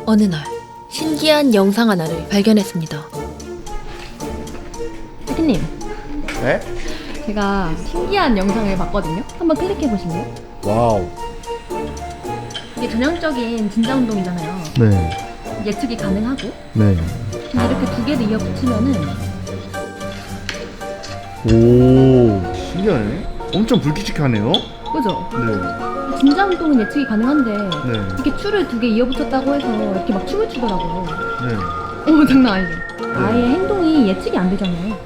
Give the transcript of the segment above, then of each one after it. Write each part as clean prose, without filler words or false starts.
어느 날 신기한 영상 하나를 발견했습니다. 피디님, 네? 제가 신기한 영상을 봤거든요. 한번 클릭해 보실래요? 와우. 이게 전형적인 진자 운동이잖아요. 네. 예측이 가능하고, 네. 근데 이렇게 두 개를 이어 붙이면은 오. 신기하네. 엄청 불규칙하네요. 그죠? 네. 진자 운동은 예측이 가능한데 네. 이렇게 추를 두 개 이어 붙였다고 해서 이렇게 막 춤을 추더라고요. 네. 오, 장난 아니죠? 아예 행동이 예측이 안 되잖아요.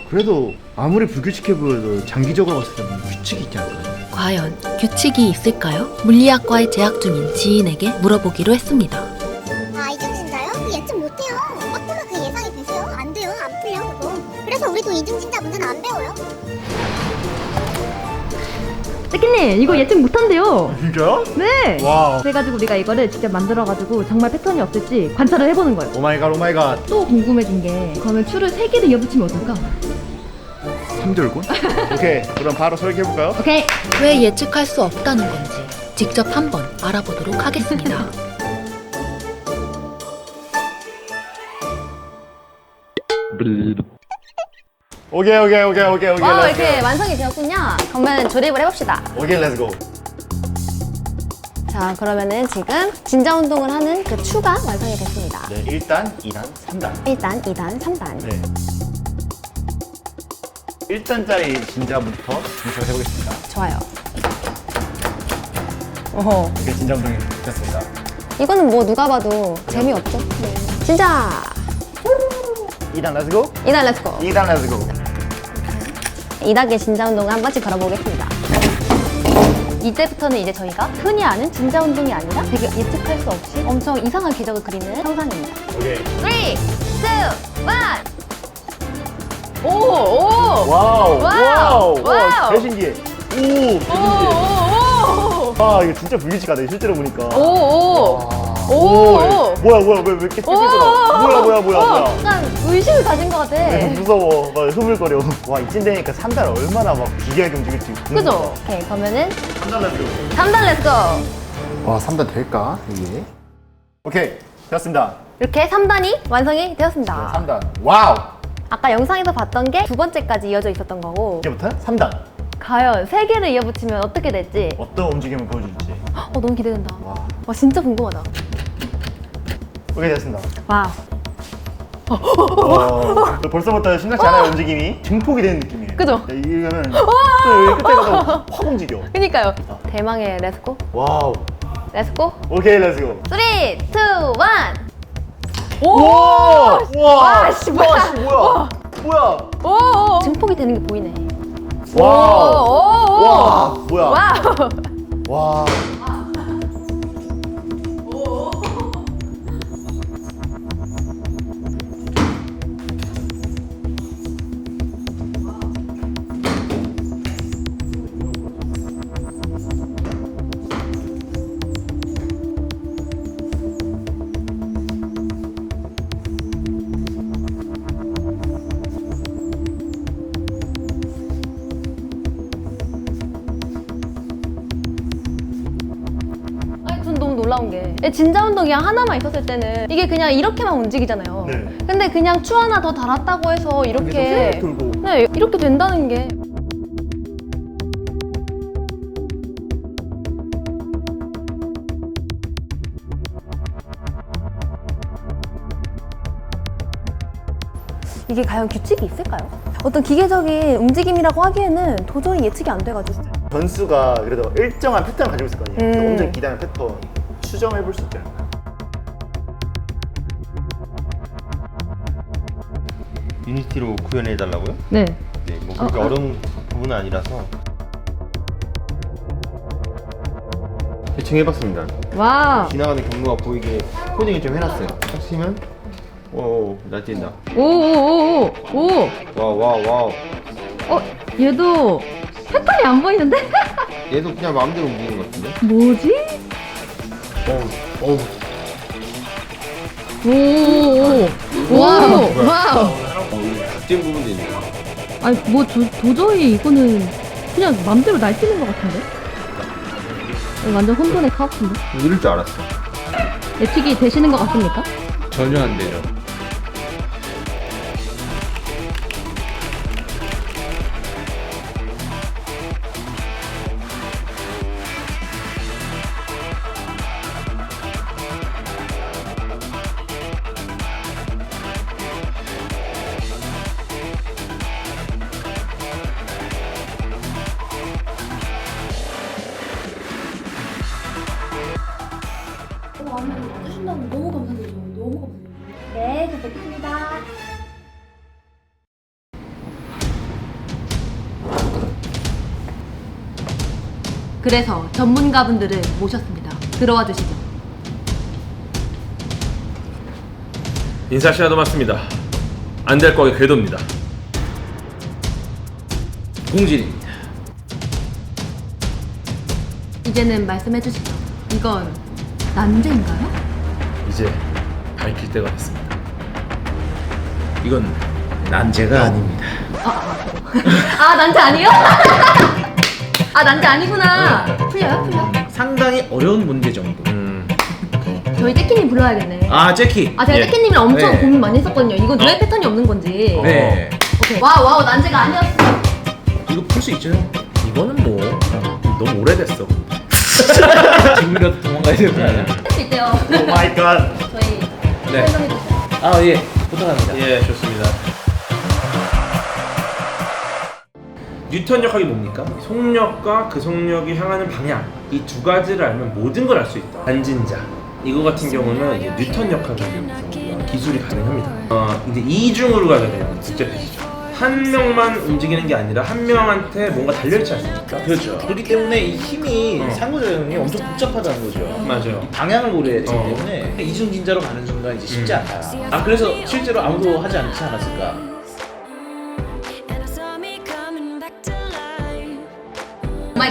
그래도 아무리 불규칙해 보여도 장기적으로 봤을 때는 규칙이 있지 않을까요? 과연 규칙이 있을까요? 물리학과에 재학 중인 지인에게 물어보기로 했습니다. 아, 이중진자요? 그 예측 못해요. 막 보면 그 예상이 되세요? 안 돼요. 안 풀려, 그거. 그래서 우리도 이중진자 문제는 안 배워요. 피디님, 이거 예측 못한대요. 진짜요? 네. 와우. 그래가지고 우리가 이거를 직접 만들어가지고 정말 패턴이 없을지 관찰을 해보는 거예요. 오마이갓 오마이갓. 또 궁금해진 게 그러면 추를 3개를 이어붙이면 어떨까? 3절군? 오케이. 그럼 바로 설계해볼까요? 오케이. 왜 예측할 수 없다는 건지 직접 한번 알아보도록 하겠습니다. 오케이. 와, 이렇게 완성이 되었군요. 그러면 조립을 해봅시다. 오케이, 렛츠고. 자, 그러면은 지금 진자 운동을 하는 그 추가 완성이 됐습니다. 네, 1단, 2단, 3단. 1단, 2단, 3단. 네. 1단짜리 진자부터 분석을 해보겠습니다. 좋아요. 오호. 이렇게 진자 운동이 됐습니다. 이거는 뭐 누가 봐도 재미없죠? 네. 진자! 2단 렛츠고. 2단 렛츠고. 2단 렛츠고. 2단계 진자 운동을 한 번씩 걸어보겠습니다. 이제부터는 이제 저희가 흔히 아는 진자 운동이 아니라 되게 예측할 수 없이 엄청 이상한 기적을 그리는 형상입니다. 오케이. 3, 2, 1! 오! 오! 와우. 와우. 와우. 개신기해. 오, 개신기해. 아, 이거 진짜 불규칙하네. 실제로 보니까. 오! 오! 오. 뭐야, 왜 이렇게 삐뚤어? 뭐야. 약간 의식을 가진 것 같아. 무서워. 막 흐물거려. 와, 이쯤 되니까 3단 얼마나 막 기괴하게 움직일지. 그죠? 오케이, 그러면은 3단 렛츠고. 3단 렛츠고! 와, 3단 될까? 이게? 오케이. 됐습니다. 이렇게 3단이 완성이 되었습니다. 3단. 와우! 아까 영상에서 봤던 게 두 번째까지 이어져 있었던 거고, 이제부터 3단. 과연 3개를 이어붙이면 어떻게 될지 어떤 움직임을 보여줄지. 너무 기대된다. 와. 와, 진짜 궁금하다. 오케이, 됐습니다. 와우. 벌써부터 심상치 않아요, 움직임이. 증폭이 되는 느낌이에요. 그죠? 네, 이거는 또 여기 끝에 가서 확 움직여. 그니까요. 대망의 렛츠고. 와우. 렛츠고. 오케이, 렛츠고. 3, 2, 1. 우와! 우와! 씨, 뭐야. 뭐야? 오! 증폭이 되는 게 보이네. 와우! 오! 와! 뭐야? 와우! 와! 아니, 전 너무 놀라운 게 진자 운동이 하나만 있었을 때는 이게 그냥 이렇게만 움직이잖아요. 네. 근데 그냥 추 하나 더 달았다고 해서 이렇게 돌고. 네, 이렇게 된다는 게 이게 과연 규칙이 있을까요? 어떤 기계적인 움직임이라고 하기에는 도저히 예측이 안 돼가지고 변수가 그래도 일정한 패턴을 가지고 있을 거 아니에요. 음. 엄청 기다란 패턴 추정해 볼 수 있잖아요. 유니티로 구현해 달라고요? 네. 네, 뭐 그렇게 어려운 부분은 아니라서 대충 해봤습니다. 와. 지나가는 경로가 보이게 코딩을 좀 해놨어요. 딱 치면 날뛴다. 오오오오 오. 와우. 얘도 패턴이 안 보이는데? 얘도 그냥 마음대로 움직이는 것 같은데? 뭐지? 어우. 오오오. 와우. 특징 부분도 있네. 아니 뭐 도저히 이거는 그냥 맘대로 날뛰는 것 같은데? 이거 완전 혼돈의 카오스인데? 이럴 줄 알았어. 예측이 되시는 것 같습니까? 전혀 안 되죠. 네, 잘 뵙겠습니다. 그래서 전문가분들을 모셨습니다. 들어와 주시죠. 인사 시간도 맞습니다. 안 될 거기 궤도입니다. 공진입니다. 이제는 말씀해 주시죠. 이건 난제인가요? 이제 밝힐 때가 됐습니다. 이건 난제가 아닙니다. 아, 난제 아니에요? 아, 난제 아니구나. 풀려요? 풀려? 상당히 어려운 문제 정도. 저희 떼키님 불러야겠네. 아, 제키. 아, 제가 예. 떼키님이랑 엄청 네. 고민 많이 했었거든요. 이건 왜 패턴이 없는 건지. 네. 오케이. 와우, 난제가 아니었어. 이거 풀 수 있죠? 이거는 뭐 너무 오래됐어. 지금이라도 도망가야 되는 거 아니야? 할 수 있대요. 오 마이 갓. 저희 네. 설명해 주세요. 아, 예. 부탁합니다. 예, 좋습니다. 뉴턴 역학이 뭡니까? 속력과 그 속력이 향하는 방향, 이 두 가지를 알면 모든 걸 알 수 있다. 반진자. 이거 같은 경우는 이제 뉴턴 역학을 이용해서 기술이 가능합니다. 이제 이중으로 가게 되면 복잡해지죠. 한 명만 움직이는 게 아니라 한 명한테 뭔가 달려있지 않습니까? 그렇죠. 그렇기 때문에 이 힘이 상호작용이 엄청 복잡하다는 거죠. 맞아요. 방향을 고려해야 되기 때문에 이중진자로 가는 순간 이제 쉽지 않다. 아, 그래서 실제로 아무도 하지 않지 않았을까?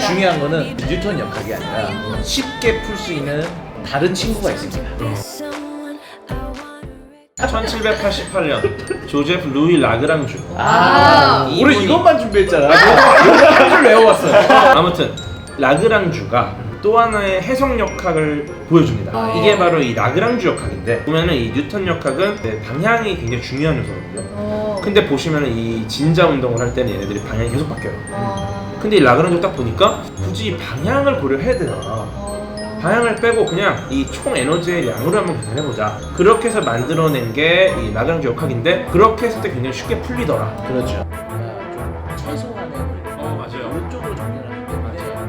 중요한 거는 뉴턴 역학이 아니라 쉽게 풀 수 있는 다른 친구가 있습니다. 1788년 조제프 루이 라그랑주. 우리 이것만 준비했잖아. 이걸 외워왔어. 아무튼 라그랑주가 또 하나의 해석 역학을 보여줍니다. 이게 바로 이 라그랑주 역학인데, 보면은 이 뉴턴 역학은 방향이 굉장히 중요한 요소거든요. 근데 보시면은 이 진자 운동을 할 때는 얘네들이 방향이 계속 바뀌어요. 근데 이 라그랑주 딱 보니까 굳이 이 방향을 고려해야 되나? 방향을 빼고 그냥 이 총 에너지의 양으로 한번 계산해보자. 그렇게 해서 만들어낸 게 이 라그랑주 역학인데, 그렇게 했을 때 굉장히 쉽게 풀리더라. 그렇죠. 좀 최소한의 맞아요. 이쪽으로 정리를 하기 때문에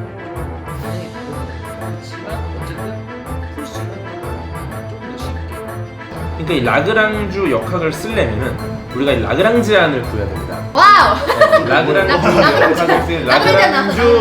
방향이 그렇지만 어쨌든 풀 수 있는 건 조금 더 쉽게. 그러니까 이 라그랑주 역학을 쓰려면은 우리가 이 라그랑지안을 구해야 됩니다. 와우! 라그랑주.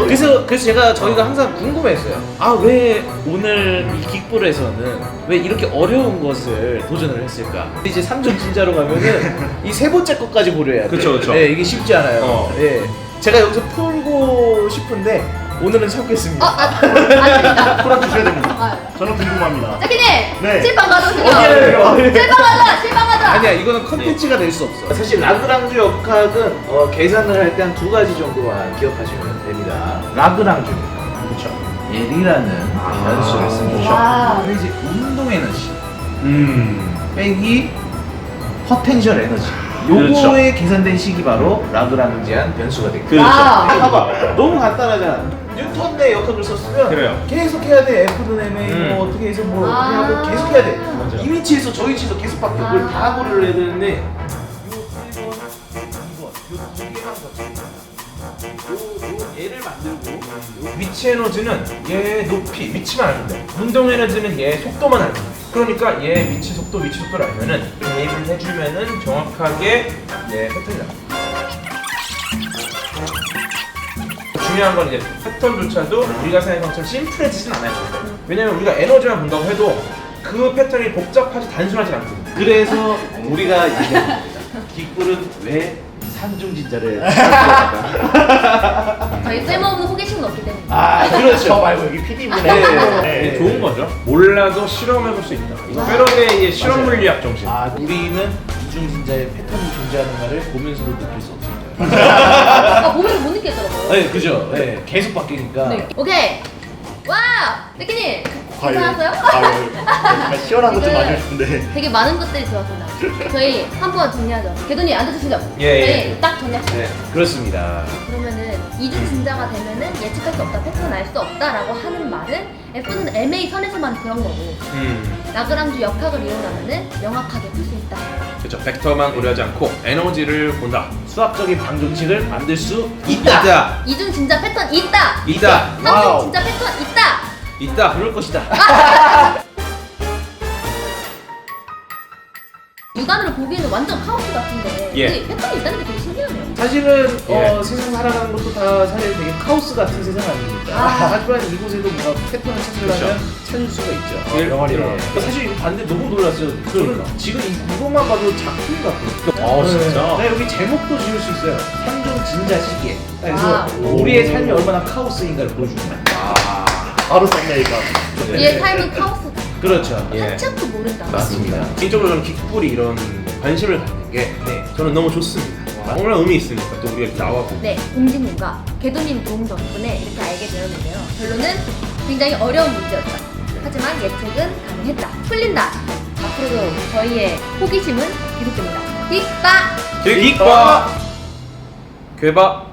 그래서 저희가 항상 궁금했어요. 아, 왜 오늘 이 긱불에서는 왜 이렇게 어려운 것을 도전을 했을까? 이제 3종 진자로 가면은 이 세 번째 것까지 고려해야 돼. 그쵸, 그쵸. 네, 이게 쉽지 않아요. 예. 제가 여기서 풀고 싶은데 오늘은 참겠습니다. 아닙니다. 풀어주셔야 됩니다. 저는 궁금합니다. 떼키님! 네. 실방 가져오세요. 어디를? 실방 가자! 아니야, 이거는 컨텐츠가 될 수 없어. 사실 라그랑주 역학은 계산을 할 때 한 두 가지 정도만 기억하시면 됩니다. 라그랑주입니다. 그렇죠. L이라는 변수를 씁니다. 그리고 이제 운동 에너지 빼기 포텐셜 에너지. 요거에 계산된 식이 바로 라그랑지안 변수가 되겠죠. 그렇죠. 봐봐, 너무 간단하잖아. 뉴턴의 역학을 썼으면 그래요. 계속 해야 돼. F든 MA 뭐 어떻게 해서 뭐 어떻게 하고 계속 해야 돼. 맞아요. 이 위치에서 저 위치에서 계속 바뀌어. 그걸 다 고려를 해야 되는데 요 1번, 2번, 요 두 개만 거칩니다. 요 얘를 만들고 요 위치 에너지는 얘 높이, 위치만 알면 돼. 운동 에너지는 얘 속도만 알면 돼. 그러니까 얘 위치 속도, 위치 속도를 알면은 대입을 해주면은 정확하게 얘 패턴이 나옵니다. 중요한 건 이제 패턴조차도 우리가 생각한 것처럼 심플해지진 않아요. 왜냐면 우리가 에너지만 본다고 해도 그 패턴이 복잡하지 단순하진 않거든요. 그래서 우리가 이제 긱불은 왜 산중진자를 할까? 저희 쓸모없는 호기심은 없기 때문에. 아, 그렇죠. 저 말고 여기 PD분의 네, 좋은 거죠. 몰라도 실험해볼 수 있다. 이거 페러데이의 실험 물리학 정신. 우리는 이중진자의 패턴이 존재하는 말을 보면서도 느낄 수 없습니다. 보면서 못 느끼겠더라고요. 네, 그죠. 네, 계속 바뀌니까. 네. 오케이. 와! 떼키님! 괜찮았어요? 약간 시원한 것 좀 마시고 싶은데. 되게 많은 것들이 들어왔습니다. 저희 한번 정리하죠. 개돈이 앉아주시죠. 예, 저희 예. 딱 정리합시다. 네, 그렇습니다. 그러면은 이중 진자가 되면은 예측할 수 없다, 패턴 알 수 없다라고 하는 말은 F는 MA 선에서만 그런 거고 라그랑주 역학을 이용하면은 명확하게 풀 수 있다. 그렇죠. 벡터만 고려하지 않고 에너지를 본다. 수학적인 방정식을 만들 수 있다. 이중 진자 패턴 있다. 있다. 삼중 진자 패턴 있다. 있다. 그럴 것이다. 육안으로 보기에는 완전 카오스 같은데 예. 근데 패턴이 있다는 게 되게 신기하네요. 사실은 예. 세상 살아가는 것도 다 사실 되게 카오스 같은 세상 아닙니까? 하지만 이곳에도 뭔가 패턴을 찾으려면 찾을 수가 있죠. 병아리랑. 사실 이거 봤는데 너무 놀랐어요. 저는 지금 이것만 봐도 작품 같아요. 진짜? 네, 여기 제목도 지을 수 있어요. 삼중 진자 시계. 그래서 와. 우리의 삶이 얼마나 카오스인가를 보여주는 거예요. 바로 썸네일가. 우리의 삶은 카오스다. 그렇죠. 예. 하지 않고 모른다. 맞습니다. 개인적으로 저는 킥불이 이런 관심을 갖는 게 저는 너무 좋습니다. 정말 의미 있으니까 또 우리가 이렇게 나와보고. 네, 공진님과 개도님 도움 덕분에 이렇게 알게 되었는데요. 결론은 굉장히 어려운 문제였다. 하지만 예측은 가능했다. 풀린다. 앞으로도 저희의 호기심은 계속됩니다. 빅바! 킥바! 괴바!